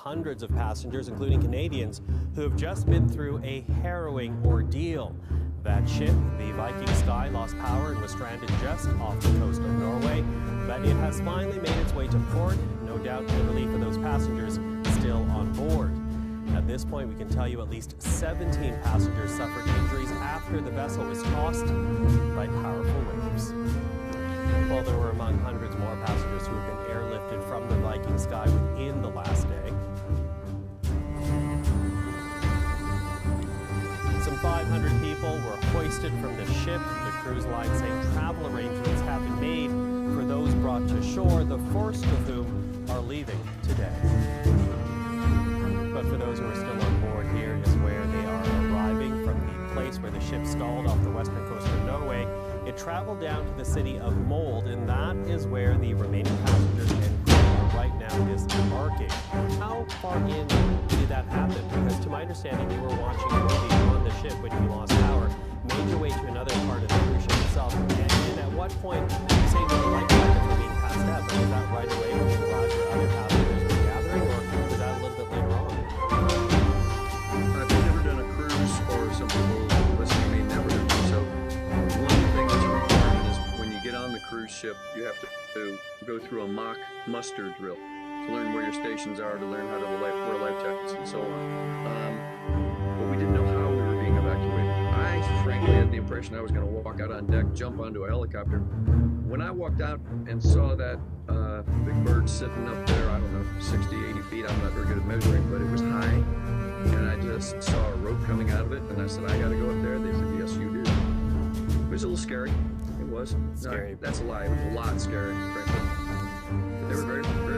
hundreds of passengers, including Canadians, who have just been through a harrowing ordeal. That ship, the Viking Sky, lost power and was stranded just off the coast of Norway, but it has finally made its way to port, no doubt to the relief of those passengers still on board. At this point, we can tell you at least 17 passengers suffered injuries after the vessel was tossed by powerful waves. Well, there were among hundreds more passengers who have been airlifted from the Viking Sky within the last day. Some 500 people were hoisted from the ship. The cruise line saying travel arrangements have been made for those brought to shore, the first of whom are leaving today. But for those who are still on board, here is where they are arriving from the place where the ship stalled off the western coast of Norway. It traveled down to the city of Molde, and that is where the remaining passengers and crew are right now disembarking. How far in did that happen? Because to my understanding, you were watching a movie on the ship when you lost power, made your way to another part of the cruise ship itself, and at what point did you say that the light jackets were being passed out? Was that right away when you realized your other passengers were gathering, or was that a little bit later on? I've never done a cruise, or some people listening may never have. So one of the things that's required is when you get on the cruise ship, you have to go through a mock muster drill to learn where your stations are, to learn how to wear life jackets and so on. But we didn't know how we were being evacuated. I frankly had the impression I was going to walk out on deck, jump onto a helicopter. When I walked out and saw that big bird sitting up there, I don't know, 60, 80 feet, I'm not very good at measuring, but it was high. And I just saw a rope coming out of it, and I said, I got to go up there. They said, yes, you do. It was a little scary. It was. Scary. No, that's a lie. It was a lot scary, frankly. But they were very, very